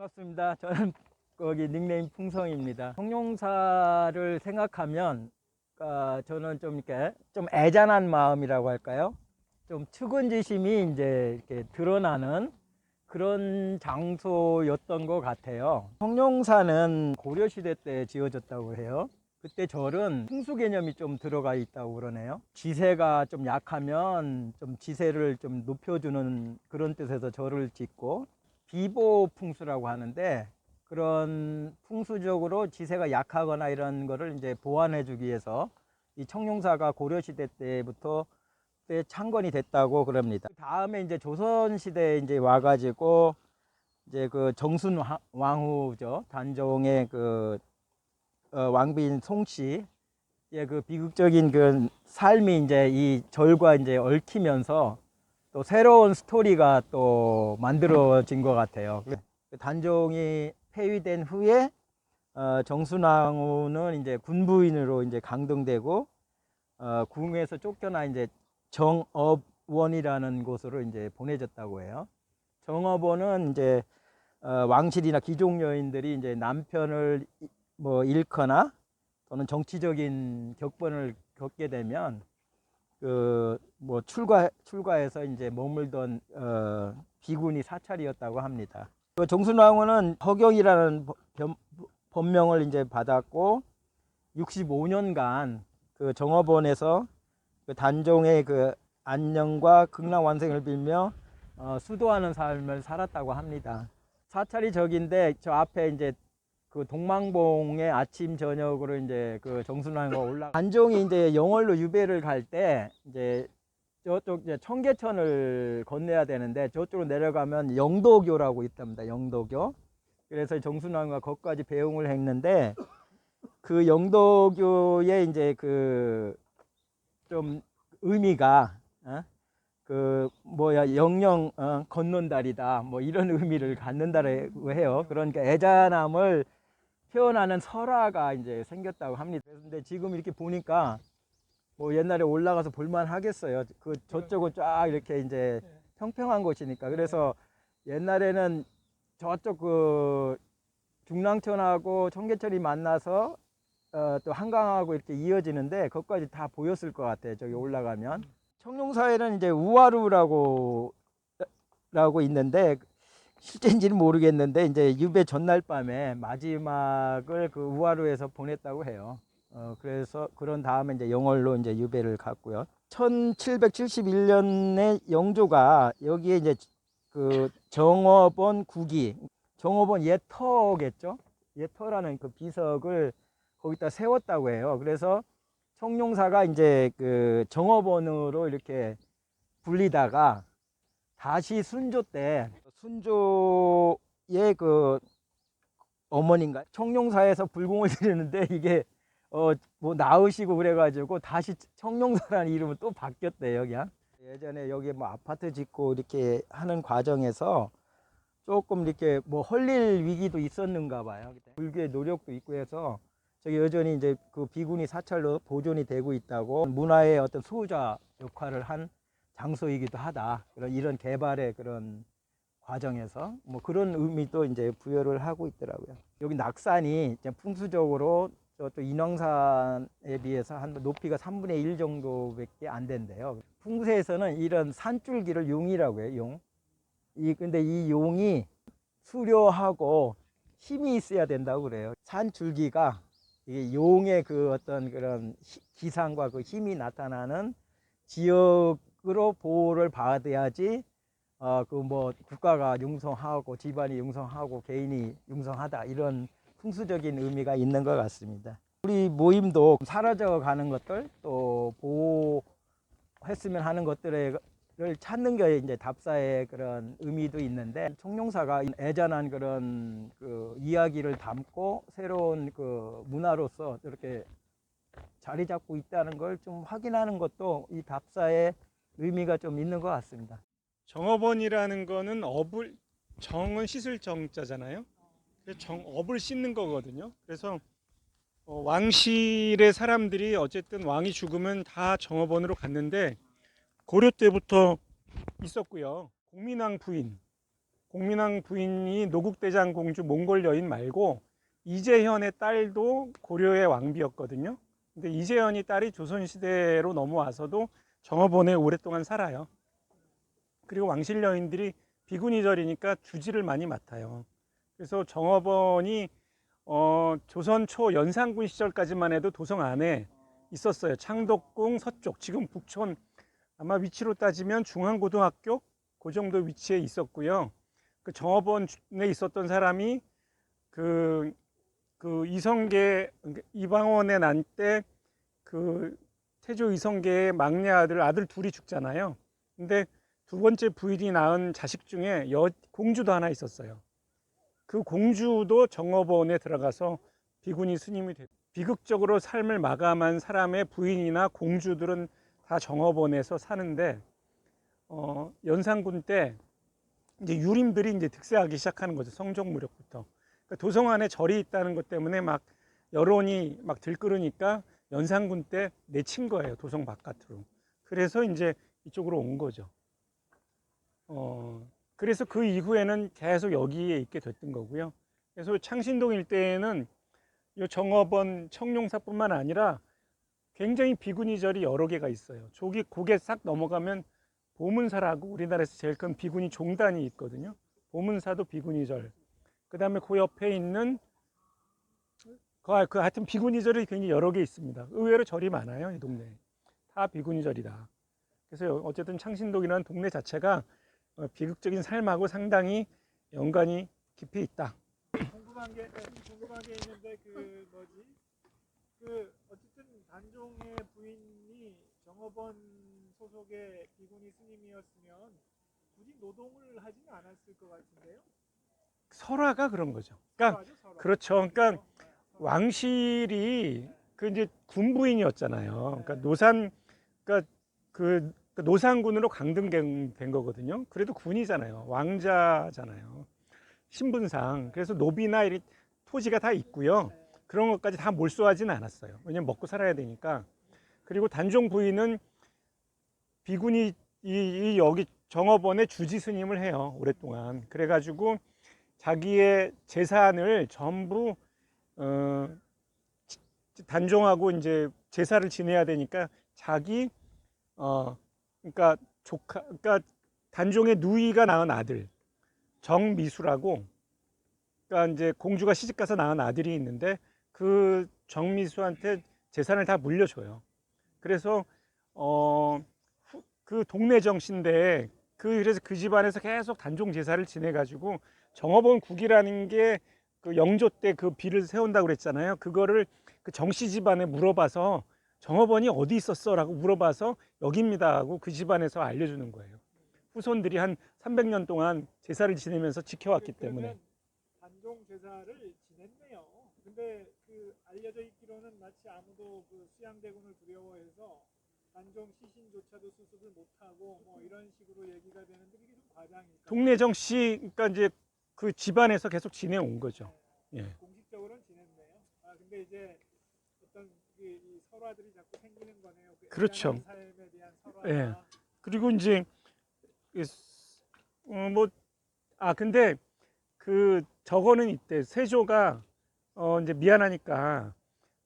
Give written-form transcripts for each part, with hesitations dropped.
반갑습니다. 저는 거기 닉네임 풍성입니다. 청룡사를 생각하면 저는 좀 이렇게 좀 애잔한 마음이라고 할까요? 좀 측은지심이 이제 이렇게 드러나는 그런 장소였던 것 같아요. 청룡사는 고려시대 때 지어졌다고 해요. 그때 절은 풍수 개념이 좀 들어가 있다고 그러네요. 지세가 좀 약하면 좀 지세를 좀 높여주는 그런 뜻에서 절을 짓고, 비보 풍수라고 하는데 그런 풍수적으로 지세가 약하거나 이런 거를 이제 보완해 주기 위해서 이 청룡사가 고려시대 때부터 창건이 됐다고 그럽니다. 다음에 이제 조선시대에 이제 와가지고 이제 그 정순 왕후죠. 단종의 그 왕비인 송씨, 그 비극적인 그 삶이 이제 이 절과 이제 얽히면서 또 새로운 스토리가 또 만들어진 것 같아요. 단종이 폐위된 후에 정순왕후는 이제 군부인으로 이제 강등되고 궁에서 쫓겨나 이제 정업원이라는 곳으로 이제 보내졌다고 해요. 정업원은 이제 왕실이나 귀족 여인들이 이제 남편을 뭐 잃거나 또는 정치적인 격번을 겪게 되면 그 뭐 출가해서 이제 머물던 비군이 사찰이었다고 합니다. 그 정순왕후는 허경이라는 법명을 이제 받았고 65년간 그 정업원에서 그 단종의 그 안녕과 극락완생을 빌며 수도하는 삶을 살았다고 합니다. 사찰이 저긴데 저 앞에 이제 그 동망봉에 아침 저녁으로 이제 그 정순왕후가 올라, 단종이 이제 영월로 유배를 갈 때 이제 저쪽 이제 청계천을 건너야 되는데 저쪽으로 내려가면 영도교라고 있답니다. 영도교. 그래서 정순왕후가 거기까지 배웅을 했는데 그 영도교의 이제 그 좀 의미가 그 뭐야 영영 건넌다리다 뭐 이런 의미를 갖는다고 해요. 그러니까 애잔함을 표현하는 설화가 이제 생겼다고 합니다. 그런데 지금 이렇게 보니까 뭐 옛날에 올라가서 볼만 하겠어요. 그 저쪽은 쫙 이렇게 이제 평평한 곳이니까. 그래서 옛날에는 저쪽 그 중랑천하고 청계천이 만나서 또 한강하고 이렇게 이어지는데 거기까지 다 보였을 것 같아요. 저기 올라가면. 청룡사에는 이제 우화루라고 있는데 실제인지는 모르겠는데 이제 유배 전날 밤에 마지막을 그 우화루에서 보냈다고 해요. 그래서 그런 다음에 이제 영월로 이제 유배를 갔고요. 1771년에 영조가 여기에 이제 그 정업원 국이, 정업원 예터겠죠. 예터라는 그 비석을 거기다 세웠다고 해요. 그래서 청룡사가 이제 그 정업원으로 이렇게 불리다가 다시 순조 때 순조의 그 어머니인가 청룡사에서 불공을 드리는데 이게 뭐 나으시고 그래가지고 다시 청룡사라는 이름은 또 바뀌었대요. 그냥 예전에 여기 뭐 아파트 짓고 이렇게 하는 과정에서 조금 이렇게 뭐 헐릴 위기도 있었는가 봐요. 불교의 노력도 있고 해서 저기 여전히 이제 그 비구니 사찰로 보존이 되고 있다고, 문화의 어떤 수호자 역할을 한 장소이기도 하다. 이런 개발의 그런 과정에서 뭐 그런 의미도 이제 부여를 하고 있더라고요. 여기 낙산이 풍수적으로 저쪽 인왕산에 비해서 한 높이가 3분의 1 정도밖에 안 된대요. 풍수에서는 이런 산줄기를 용이라고 해요. 용. 근데 이 용이 수려하고 힘이 있어야 된다고 그래요. 산줄기가 이게 용의 그 어떤 그런 기상과 그 힘이 나타나는 지역으로 보호를 받아야지 그 뭐 국가가 융성하고 집안이 융성하고 개인이 융성하다, 이런 풍수적인 의미가 있는 것 같습니다. 우리 모임도 사라져 가는 것들, 또 보호했으면 하는 것들을 찾는 게 이제 답사의 그런 의미도 있는데, 청룡사가 애잔한 그런 그 이야기를 담고 새로운 그 문화로서 이렇게 자리 잡고 있다는 걸 좀 확인하는 것도 이 답사의 의미가 좀 있는 것 같습니다. 정업원이라는 거는 정은 씻을 정자잖아요. 그래서 업을 씻는 거거든요. 그래서 왕실의 사람들이 어쨌든 왕이 죽으면 다 정업원으로 갔는데 고려 때부터 있었고요. 공민왕 부인, 공민왕 부인이 노국대장 공주 몽골 여인 말고 이재현의 딸도 고려의 왕비였거든요. 근데 이재현이 딸이 조선시대로 넘어와서도 정업원에 오랫동안 살아요. 그리고 왕실 여인들이 비군이절이니까 주지를 많이 맡아요. 그래서 정업원이 조선 초 연산군 시절까지만 해도 도성 안에 있었어요. 창덕궁 서쪽, 지금 북촌 아마 위치로 따지면 중앙고등학교 그 정도 위치에 있었고요. 그 정업원에 있었던 사람이 그 이성계 이방원에 난 때 그 태조 이성계의 막내 아들 둘이 죽잖아요. 근데 두 번째 부인이 낳은 자식 중에 공주도 하나 있었어요. 그 공주도 정업원에 들어가서 비구니 스님이 됐고, 비극적으로 삶을 마감한 사람의 부인이나 공주들은 다 정업원에서 사는데 연산군 때 이제 유림들이 이제 득세하기 시작하는 거죠. 성종 무렵부터. 그러니까 도성 안에 절이 있다는 것 때문에 막 여론이 막 들끓으니까 연산군 때 내친 거예요. 도성 바깥으로. 그래서 이제 이쪽으로 온 거죠. 그래서 그 이후에는 계속 여기에 있게 됐던 거고요. 그래서 창신동 일대에는 이 정업원 청룡사뿐만 아니라 굉장히 비구니절이 여러 개가 있어요. 저기 고개 싹 넘어가면 보문사라고 우리나라에서 제일 큰 비구니 종단이 있거든요. 보문사도 비구니절. 그 다음에 그 옆에 있는 하여튼 비구니절이 굉장히 여러 개 있습니다. 의외로 절이 많아요, 이 동네에. 다 비구니절이다. 그래서 어쨌든 창신동이라는 동네 자체가 비극적인 삶하고 상당히 연관이 깊이 있다. 궁금한 게 있는데 어쨌든 단종의 부인이 정업원 소속의 비구니 스님이었으면 굳이 노동을 하지는 않았을 것 같은데요. 설화가 그런 거죠. 그러니까 설화죠. 그렇죠. 그러니까 왕실이 그 이제 군부인이었잖아요. 그러니까 그 노산군으로 강등된 거거든요. 그래도 군이잖아요. 왕자잖아요. 신분상. 그래서 노비나 이런 토지가 다 있고요. 그런 것까지 다 몰수하지는 않았어요. 왜냐면 먹고 살아야 되니까. 그리고 단종 부인은 비군이 여기 정업원의 주지 스님을 해요. 오랫동안. 그래가지고 자기의 재산을 전부 단종하고 이제 제사를 지내야 되니까 자기 그러니까 단종의 누이가 낳은 아들 정미수라고, 그러니까 이제 공주가 시집가서 낳은 아들이 있는데 그 정미수한테 재산을 다 물려줘요. 그래서 그 동네 정씨인데 그래서 그 집안에서 계속 단종 제사를 지내가지고 정업원 국이라는 게 그 영조 때 그 비를 세운다고 그랬잖아요. 그거를 그 정씨 집안에 물어봐서 정업원이 어디 있었어라고 물어봐서 여기입니다 하고 그 집안에서 알려주는 거예요. 후손들이 한 300년 동안 제사를 지내면서 지켜왔기 때문에. 단종 제사를 지냈네요. 근데 그 알려져 있기로는 마치 아무도 그 수양대군을 두려워해서 단종 시신조차도 수습을 못하고 뭐 이런 식으로 얘기가 되는데 이게 좀 과장일까요? 동네 정씨, 그러니까 이제 그 집안에서 계속 지내온 거죠. 예. 공식적으로는 지냈네요. 근데 이제 어떤 이 설화들이 자꾸 생기는 거네요. 그 그렇죠. 애잔한 삶에 대한 설화가. 예. 그리고 이제 근데 그 저거는 이때 세조가 이제 미안하니까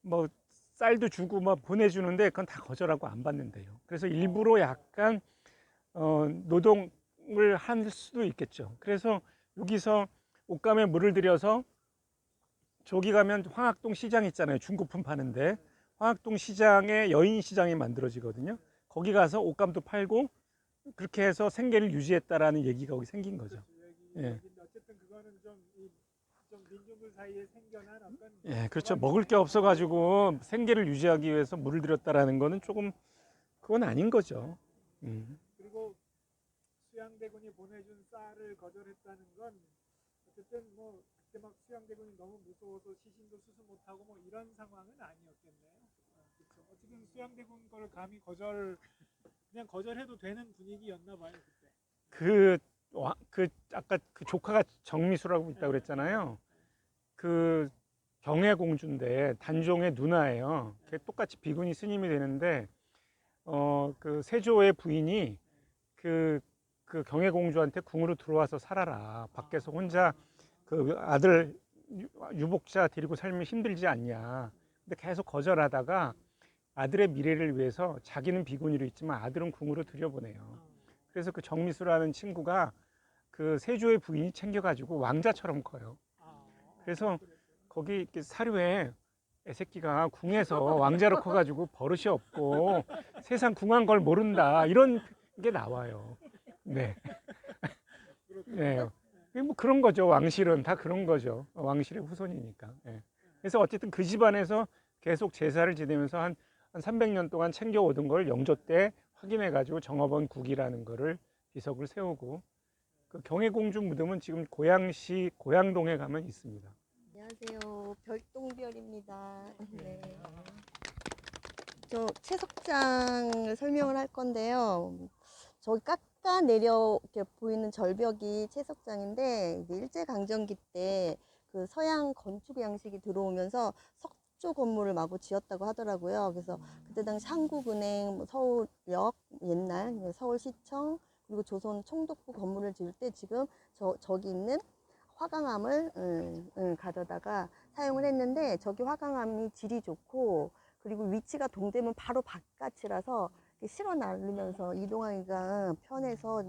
뭐 쌀도 주고 뭐 보내주는데 그건 다 거절하고 안 받는데요. 그래서 일부러 약간 노동을 할 수도 있겠죠. 그래서 여기서 옷감에 물을 들여서 저기 가면 황학동 시장 있잖아요. 중고품 파는데 황학동 시장에 여인 시장이 만들어지거든요. 거기 가서 옷감도 팔고 그렇게 해서 생계를 유지했다라는 얘기가 거기 생긴 거죠. 예. 어쨌든 그거는 좀 민중들 사이에 생겨난 어떤 예, 그렇죠. 먹을 게 없어가지고 생계를 유지하기 위해서 물을 들였다라는 거는 조금 그건 아닌 거죠. 그리고 수양대군이 보내준 쌀을 거절했다는 건 어쨌든 뭐 그때 막 수양대군이 너무 무서워서 시신도 수습 못하고 뭐 이런 상황은 아니었겠네요. 그렇죠. 어쨌든 수양대군 거를 감히 그냥 거절해도 되는 분위기였나 봐요 그때. 아까 그 조카가 정미수라고 있다고 그랬잖아요. 그 경혜공주인데 단종의 누나예요. 똑같이 비구니 스님이 되는데 그 세조의 부인이 그 그 경혜공주한테 궁으로 들어와서 살아라. 밖에서 혼자 그 아들 유복자 데리고 살면 힘들지 않냐. 근데 계속 거절하다가 아들의 미래를 위해서 자기는 비구니로 있지만 아들은 궁으로 들여보내요. 그래서 그 정미수라는 친구가 그 세조의 부인이 챙겨가지고 왕자처럼 커요. 그래서 거기 이렇게 사료에 애새끼가 궁에서 왕자로 커가지고 버릇이 없고 세상 궁한 걸 모른다 이런 게 나와요. 네. 네. 뭐 그런 거죠. 왕실은 다 그런 거죠. 왕실의 후손이니까. 네. 그래서 어쨌든 그 집안에서 계속 제사를 지내면서 한 300년 동안 챙겨오던 걸 영조 때 확인해가지고 정업원 국이라는 거를 비석을 세우고 그 경혜공주 무덤은 지금 고양시 고양동에 가면 있습니다. 안녕하세요. 별똥별입니다. 네. 저 채석장을 설명을 할 건데요. 저기 깎아 내려 이렇게 보이는 절벽이 채석장인데 이제 일제강점기 때 그 서양 건축 양식이 들어오면서 석조 건물을 마구 지었다고 하더라고요. 그래서 그때 당시 한국은행, 뭐 서울역, 옛날 서울시청 그리고 조선 총독부 건물을 지을 때 지금 저기 있는 화강암을 가져다가 사용을 했는데 저기 화강암이 질이 좋고 그리고 위치가 동대문 바로 바깥이라서 실어 나르면서 이동하기가 편해서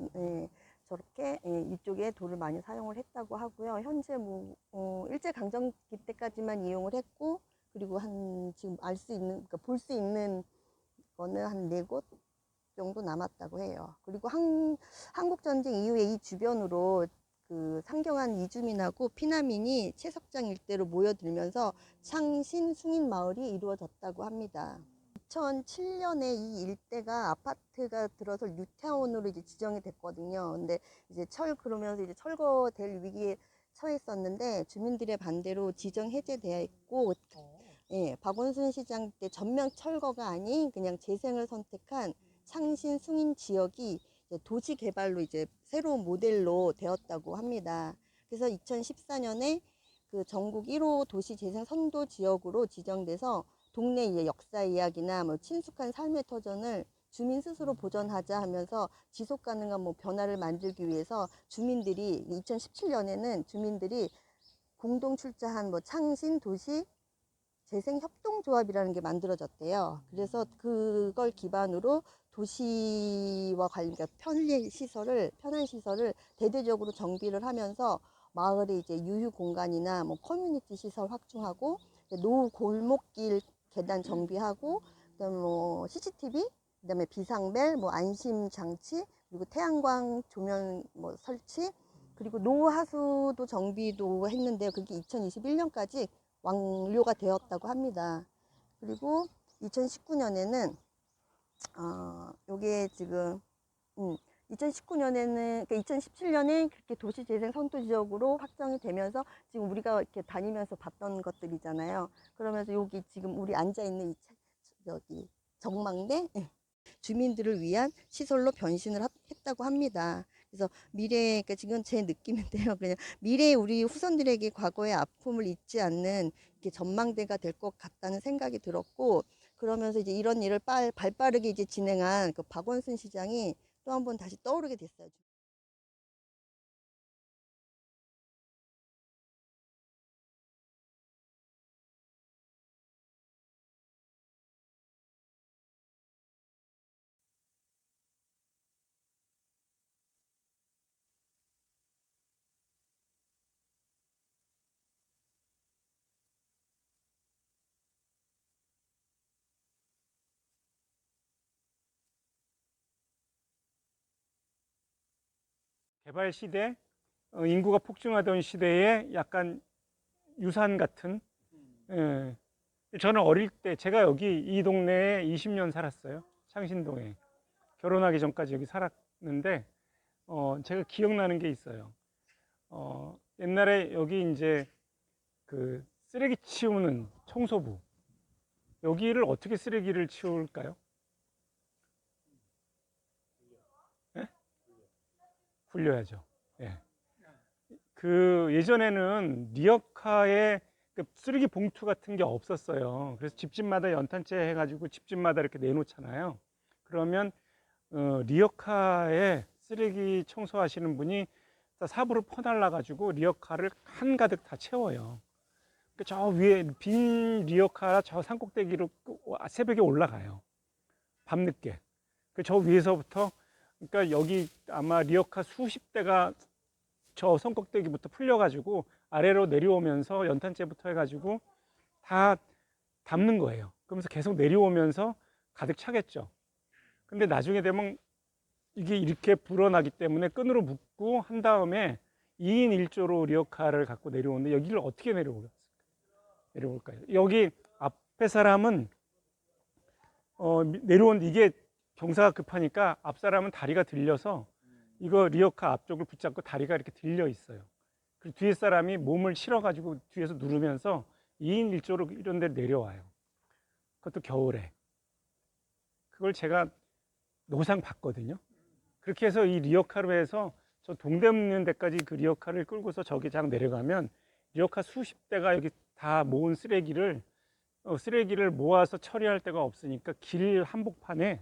저렇게 이쪽에 돌을 많이 사용을 했다고 하고요. 현재 뭐 일제강점기 때까지만 이용을 했고 그리고 한 지금 알 수 있는 그러니까 볼 수 있는 거는 한 4곳 정도 남았다고 해요. 그리고 한국전쟁 이후에 이 주변으로 그 상경한 이주민하고 피난민이 채석장 일대로 모여들면서 창신 숭인 마을이 이루어졌다고 합니다. 2007년에 이 일대가 아파트가 들어서 뉴타운으로 이제 지정이 됐거든요. 근데 이제 그러면서 이제 철거될 위기에 처했었는데 주민들의 반대로 지정 해제되어 있고, 예, 박원순 시장 때 전면 철거가 아닌 그냥 재생을 선택한 창신 숭인 지역이 도시 개발로 이제 새로운 모델로 되었다고 합니다. 그래서 2014년에 그 전국 1호 도시 재생 선도 지역으로 지정돼서 동네 이제 역사 이야기나 뭐 친숙한 삶의 터전을 주민 스스로 보존하자 하면서 지속 가능한 뭐 변화를 만들기 위해서 주민들이 2017년에는 주민들이 공동 출자한 뭐 창신 도시 재생 협동조합이라는 게 만들어졌대요. 그래서 그걸 기반으로 도시와 관련 편한 시설을 대대적으로 정비를 하면서 마을에 이제 유휴 공간이나 뭐 커뮤니티 시설 확충하고 노후 골목길 계단 정비하고 그다음에 뭐 CCTV 그다음에 비상벨 뭐 안심 장치 그리고 태양광 조명 뭐 설치 그리고 노후 하수도 정비도 했는데 그게 2021년까지 완료가 되었다고 합니다. 그리고 2019년에는 요게 지금 2019년에는 그러니까 2017년에 그렇게 도시재생 선도 지역으로 확정이 되면서 지금 우리가 이렇게 다니면서 봤던 것들이잖아요. 그러면서 여기 지금 우리 앉아 있는 여기 정망대 주민들을 위한 시설로 변신을 했다고 합니다. 그래서 그러니까 지금 제 느낌인데요. 그냥 미래의 우리 후손들에게 과거의 아픔을 잊지 않는 이렇게 전망대가 될 것 같다는 생각이 들었고, 그러면서 이제 이런 일을 발빠르게 이제 진행한 그 박원순 시장이 또 한 번 다시 떠오르게 됐어요. 개발 시대, 인구가 폭증하던 시대에 약간 유산 같은. 예. 저는 어릴 때 제가 여기 이 동네에 20년 살았어요. 창신동에. 결혼하기 전까지 여기 살았는데 제가 기억나는 게 있어요. 옛날에 여기 이제 그 쓰레기 치우는 청소부 여기를 어떻게 쓰레기를 치울까요? 예? 굴려야죠. 예. 그 예전에는 리어카에 그 쓰레기 봉투 같은 게 없었어요. 그래서 집집마다 연탄재 해가지고 집집마다 이렇게 내놓잖아요. 그러면 리어카에 쓰레기 청소하시는 분이 사부를 퍼날라 가지고 리어카를 한가득 다 채워요. 저 위에 빈 리어카 저 산꼭대기로 새벽에 올라가요. 밤늦게. 저 위에서부터, 그러니까 여기 아마 리어카 수십 대가 저 산꼭대기부터 풀려가지고 아래로 내려오면서 연탄재부터 해가지고 다 담는 거예요. 그러면서 계속 내려오면서 가득 차겠죠. 근데 나중에 되면 이게 이렇게 불어나기 때문에 끈으로 묶고 한 다음에 2인 1조로 리어카를 갖고 내려오는데 여기를 어떻게 내려올까요? 여기 앞에 사람은 내려오는데 이게 경사가 급하니까 앞 사람은 다리가 들려서 이거 리어카 앞쪽을 붙잡고 다리가 이렇게 들려 있어요. 그리고 뒤에 사람이 몸을 실어 가지고 뒤에서 누르면서 2인 1조로 이런 데 내려와요. 그것도 겨울에. 그걸 제가 노상 봤거든요. 그렇게 해서 이 리어카로 해서 저 동대문 데까지 그 리어카를 끌고서 저기 장 내려가면 리어카 수십 대가 여기 다 모은 쓰레기를 모아서 처리할 데가 없으니까 길 한복판에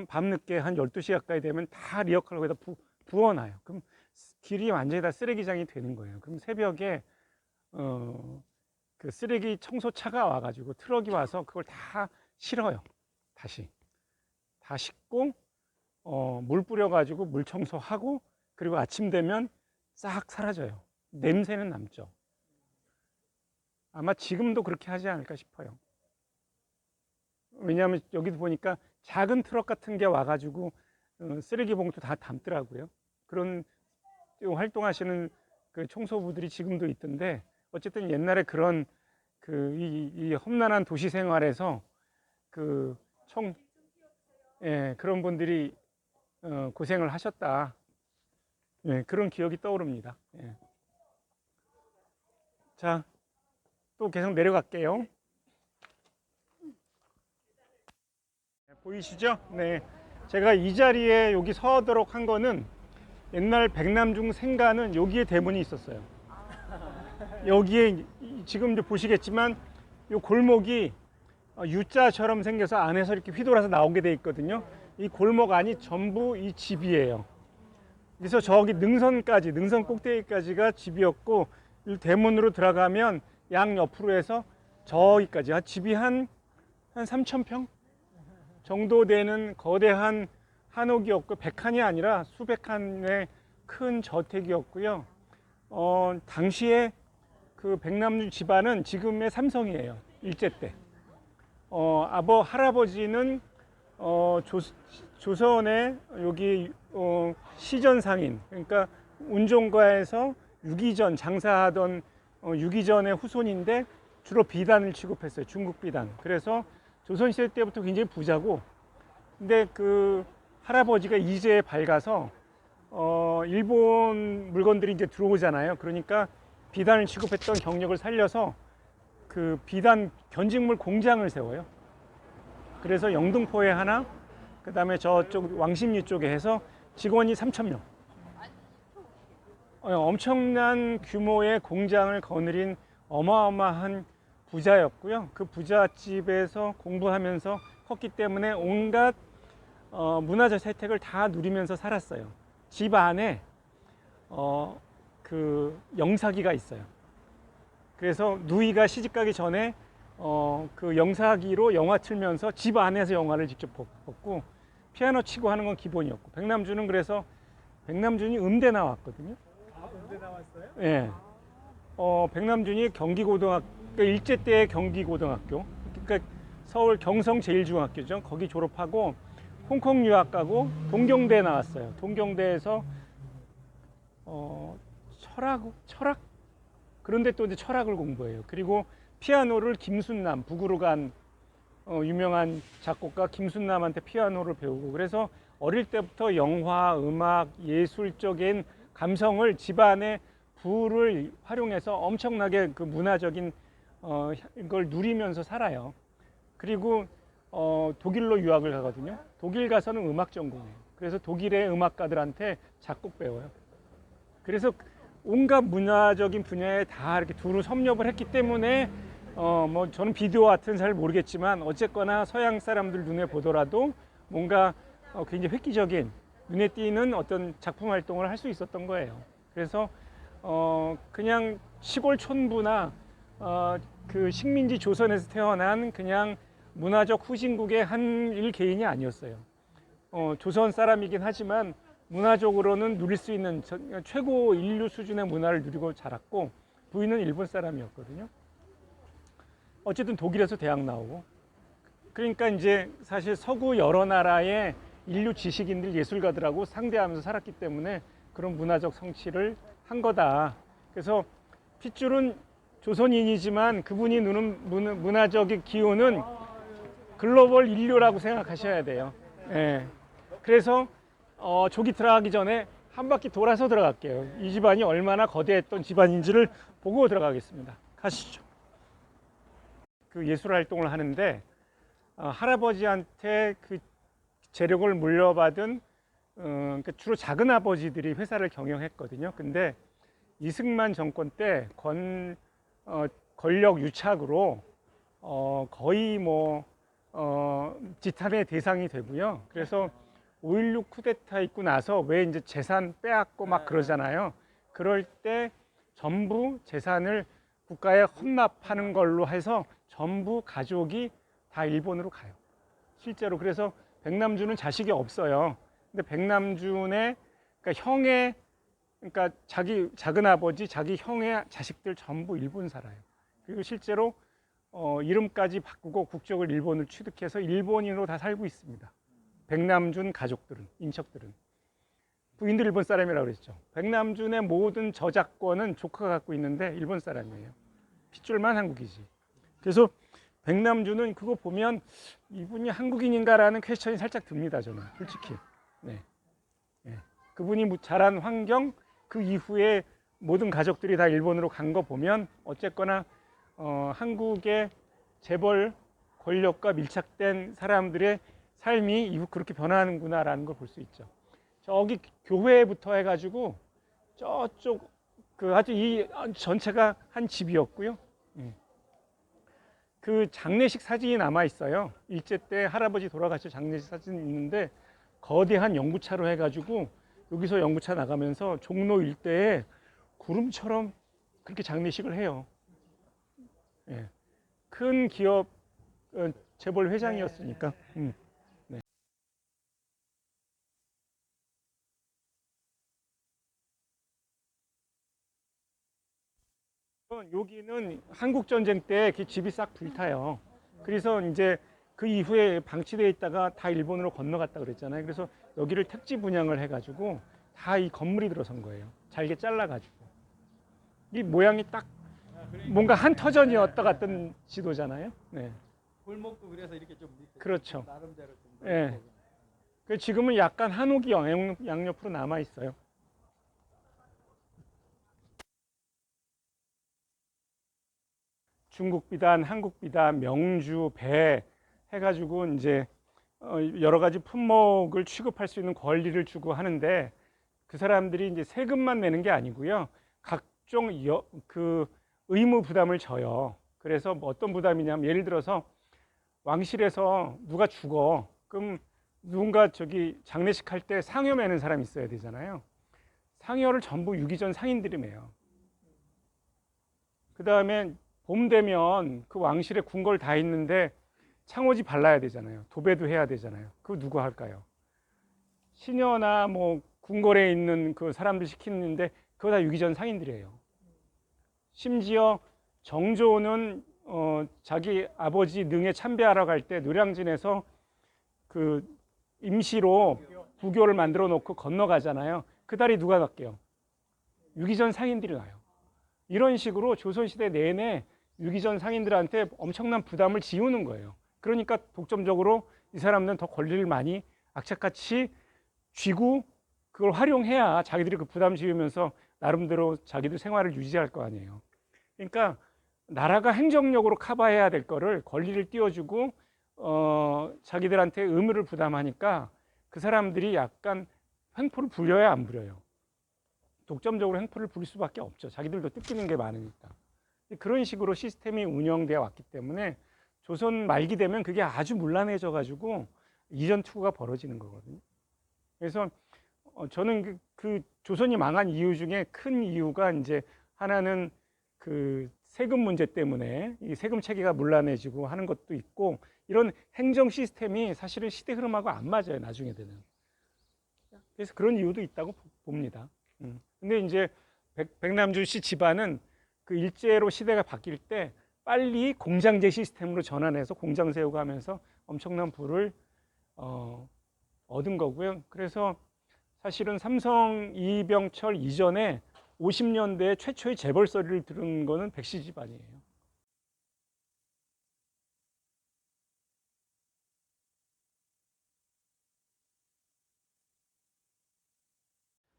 밤늦게 한 12시 가까이 되면 다 리어카로 거기다 부어놔요. 그럼 길이 완전히 다 쓰레기장이 되는 거예요. 그럼 새벽에 그 쓰레기 청소차가 와가지고 트럭이 와서 그걸 다 실어요. 다시 다 싣고 물 뿌려가지고 물 청소하고 그리고 아침 되면 싹 사라져요. 냄새는 남죠. 아마 지금도 그렇게 하지 않을까 싶어요. 왜냐하면 여기도 보니까 작은 트럭 같은 게 와가지고 쓰레기 봉투 다 담더라고요. 그런 활동하시는 그 청소부들이 지금도 있던데, 어쨌든 옛날에 그런 이 험난한 도시 생활에서 그런 분들이 고생을 하셨다. 예, 그런 기억이 떠오릅니다. 예. 자, 또 계속 내려갈게요. 보이시죠? 네, 제가 이 자리에 여기 서도록 한 거는 옛날 백남중 생가는 여기에 대문이 있었어요. 여기에 지금 이제 보시겠지만 이 골목이 U자처럼 생겨서 안에서 이렇게 휘돌아서 나오게 돼 있거든요. 이 골목 안이 전부 이 집이에요. 그래서 저기 능선 꼭대기까지가 집이었고, 이 대문으로 들어가면 양 옆으로 해서 저기까지 집이 한 3,000평 정도 되는 거대한 한옥이었고, 100칸이 아니라 수백 칸의 큰 저택이었고요. 당시에 그 백남준 집안은 지금의 삼성이에요. 일제 때. 할아버지는 조선의 여기 시전 상인, 그러니까 운종가에서 유기전 장사하던 유기전의 후손인데 주로 비단을 취급했어요. 중국 비단. 그래서 조선시대 때부터 굉장히 부자고, 근데 그 할아버지가 이제에 밝아서 일본 물건들이 이제 들어오잖아요. 그러니까 비단을 취급했던 경력을 살려서 그 비단 견직물 공장을 세워요. 그래서 영등포에 하나, 그 다음에 저쪽 왕십리 쪽에 해서 직원이 3,000명. 엄청난 규모의 공장을 거느린 어마어마한 부자였고요. 그 부잣집에서 공부하면서 컸기 때문에 온갖 문화적 혜택을 다 누리면서 살았어요. 집 안에 그 영사기가 있어요. 그래서 누이가 시집가기 전에 그 영사기로 영화 틀면서 집 안에서 영화를 직접 봤고, 피아노 치고 하는 건 기본이었고, 백남준은 그래서 백남준이 음대 나왔거든요. 아, 음대 나왔어요? 예. 백남준이 경기고등학교, 일제 때 경기고등학교, 그러니까 서울 경성제일중학교죠. 거기 졸업하고 홍콩 유학 가고 동경대 나왔어요. 동경대에서 철학 그런데 또 이제 철학을 공부해요. 그리고 피아노를 김순남, 북으로 간 유명한 작곡가 김순남한테 피아노를 배우고, 그래서 어릴 때부터 영화, 음악, 예술적인 감성을 집안의 부를 활용해서 엄청나게 그 문화적인 이걸 누리면서 살아요. 그리고 독일로 유학을 가거든요. 독일 가서는 음악 전공해요. 그래서 독일의 음악가들한테 작곡 배워요. 그래서 온갖 문화적인 분야에 다 이렇게 두루 섭렵을 했기 때문에 뭐 저는 비디오 아트는 잘 모르겠지만 어쨌거나 서양 사람들 눈에 보더라도 뭔가 굉장히 획기적인 눈에 띄는 어떤 작품 활동을 할 수 있었던 거예요. 그래서 그냥 시골 촌부나 그 식민지 조선에서 태어난 그냥 문화적 후진국의 한 일개인이 아니었어요. 조선 사람이긴 하지만 문화적으로는 누릴 수 있는 최고 인류 수준의 문화를 누리고 자랐고 부인은 일본 사람이었거든요. 어쨌든 독일에서 대학 나오고, 그러니까 이제 사실 서구 여러 나라의 인류 지식인들, 예술가들하고 상대하면서 살았기 때문에 그런 문화적 성취를 한 거다. 그래서 핏줄은 조선인이지만 그분이 누는 문화적인 기운은 글로벌 인류라고 생각하셔야 돼요. 예. 그래서 조기 들어가기 전에 한 바퀴 돌아서 들어갈게요. 이 집안이 얼마나 거대했던 집안인지를 보고 들어가겠습니다. 가시죠. 그 예술 활동을 하는데 할아버지한테 그 재력을 물려받은 그러니까 주로 작은 아버지들이 회사를 경영했거든요. 근데 이승만 정권 때 권력 유착으로 거의 뭐 지탄의 대상이 되고요. 그래서 5.16 쿠데타 있고 나서 왜 이제 재산 빼앗고 막 그러잖아요. 그럴 때 전부 재산을 국가에 헌납하는 걸로 해서 전부 가족이 다 일본으로 가요. 실제로. 그래서 백남준은 자식이 없어요. 근데 백남준의 그러니까 형의, 그러니까 자기 작은 아버지, 자기 형의 자식들 전부 일본 살아요. 그리고 실제로 이름까지 바꾸고 국적을 일본을 취득해서 일본인으로 다 살고 있습니다. 백남준 가족들은, 인척들은. 부인들 일본 사람이라고 그랬죠. 백남준의 모든 저작권은 조카가 갖고 있는데 일본 사람이에요. 핏줄만 한국이지. 그래서 백남준은 그거 보면 이분이 한국인인가라는 퀘스천이 살짝 듭니다. 저는 솔직히. 네. 네. 그분이 자란 환경, 그 이후에 모든 가족들이 다 일본으로 간 거 보면 어쨌거나 한국의 재벌 권력과 밀착된 사람들의 삶이 이후 그렇게 변화하는구나라는 걸 볼 수 있죠. 저기 교회부터 해가지고 저쪽 그 아주 이 전체가 한 집이었고요. 그 장례식 사진이 남아 있어요. 일제 때 할아버지 돌아가셔 장례식 사진이 있는데 거대한 연구차로 해가지고 여기서 연구차 나가면서 종로 일대에 구름처럼 그렇게 장례식을 해요. 예. 큰 기업 재벌 회장이었으니까. 네. 여기는 한국 전쟁 때 집이 싹 불타요. 그래서 이제 그 이후에 방치되어 있다가 다 일본으로 건너갔다 그랬잖아요. 그래서 여기를 택지 분양을 해가지고 다 이 건물이 들어선 거예요. 잘게 잘라가지고. 이 모양이 딱 뭔가 한터전이었다 같은 지도잖아요. 네. 골목도 그래서 이렇게 좀 그렇죠. 나름대로 좀. 예. 그 지금은 약간 한옥이 양옆으로 남아 있어요. 중국 비단, 한국 비단, 명주, 배 해가지고 이제 여러 가지 품목을 취급할 수 있는 권리를 주고 하는데 그 사람들이 이제 세금만 내는 게 아니고요. 각종 그 의무 부담을 져요. 그래서 뭐 어떤 부담이냐면 예를 들어서 왕실에서 누가 죽어. 그럼 누군가 저기 장례식 할 때 상여 매는 사람이 있어야 되잖아요. 상여를 전부 유기전 상인들이 매요. 그 다음에 봄 되면 그 왕실에 궁궐 다 있는데 창호지 발라야 되잖아요. 도배도 해야 되잖아요. 그거 누가 할까요? 시녀나 뭐 궁궐에 있는 그 사람들 시키는데 그거 다 유기전 상인들이에요. 심지어 정조는 자기 아버지 능에 참배하러 갈 때 노량진에서 그 임시로 부교를 만들어 놓고 건너가잖아요. 그 다리 누가 낚게요? 유기전 상인들이 나요. 이런 식으로 조선시대 내내 유기전 상인들한테 엄청난 부담을 지우는 거예요. 그러니까 독점적으로 이 사람들은 더 권리를 많이 악착같이 쥐고 그걸 활용해야 자기들이 그 부담 지우면서 나름대로 자기들 생활을 유지할 거 아니에요. 그러니까 나라가 행정력으로 커버해야 될 거를 권리를 띄워주고 자기들한테 의무를 부담하니까 그 사람들이 약간 횡포를 부려야 안 부려요. 독점적으로 횡포를 부릴 수밖에 없죠. 자기들도 뜯기는 게 많으니까. 그런 식으로 시스템이 운영되어 왔기 때문에 조선 말기 되면 그게 아주 문란해져 가지고 이전 투구가 벌어지는 거거든요. 그래서 저는 그 조선이 망한 이유 중에 큰 이유가 이제 하나는 그 세금 문제 때문에 이 세금 체계가 문란해지고 하는 것도 있고, 이런 행정 시스템이 사실은 시대 흐름하고 안 맞아요, 나중에 되는. 그래서 그런 이유도 있다고 봅니다. 근데 이제 백남준 씨 집안은 그 일제로 시대가 바뀔 때 빨리 공장제 시스템으로 전환해서 공장 세우고 하면서 엄청난 부를 얻은 거고요. 그래서 사실은 삼성 이병철 이전에 50년대 최초의 재벌소리를 들은 거는 백씨 집안이에요.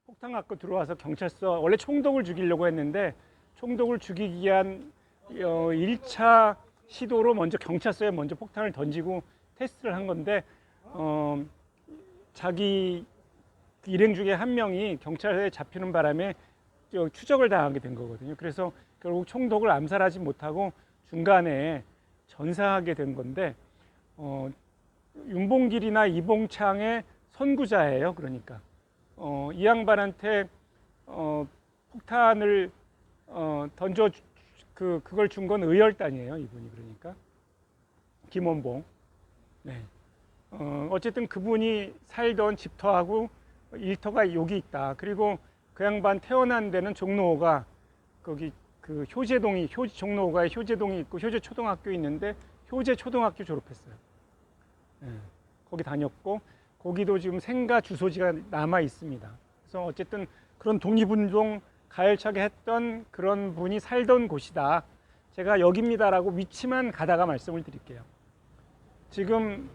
폭탄 갖고 들어와서 경찰서, 원래 총독을 죽이려고 했는데 총독을 죽이기 위한 1차 시도로 먼저 경찰서에 먼저 폭탄을 던지고 테스트를 한 건데 자기 일행 중에 한 명이 경찰에 잡히는 바람에 추적을 당하게 된 거거든요. 그래서 결국 총독을 암살하지 못하고 중간에 전사하게 된 건데, 윤봉길이나 이봉창의 선구자예요. 그러니까 이 양반한테 폭탄을 던져 그걸 준 건 의열단이에요, 이분이. 그러니까 김원봉. 네. 어쨌든 그분이 살던 집터하고 일터가 여기 있다. 그리고 그 양반 태어난 데는 종로가 거기 그 효제동이 종로가에 효제동이 있고 효제 초등학교 있는데 효제 초등학교 졸업했어요. 네. 거기 다녔고 거기도 지금 생가 주소지가 남아 있습니다. 그래서 어쨌든 그런 독립운동 가열차게 했던 그런 분이 살던 곳이다. 제가 여기입니다라고 위치만 가다가 말씀을 드릴게요. 지금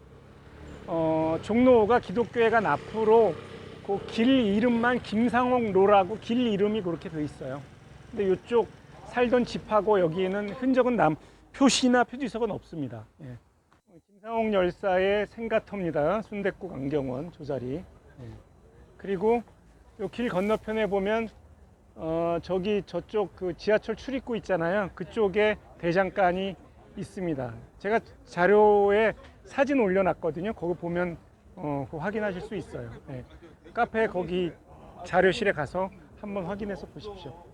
종로가 기독교회관 앞으로 그 길 이름만 김상옥로라고 길 이름이 그렇게 돼 있어요. 근데 이쪽 살던 집하고 여기에는 흔적은 표시나 표지석은 없습니다. 예. 김상옥 열사의 생가터입니다. 순댓국 안경원 조자리. 예. 그리고 이 길 건너편에 보면 저쪽 그 지하철 출입구 있잖아요. 그쪽에 대장간이 있습니다. 제가 자료에 사진 올려놨거든요. 거기 보면 그거 확인하실 수 있어요. 네. 카페 거기 자료실에 가서 한번 확인해서 보십시오.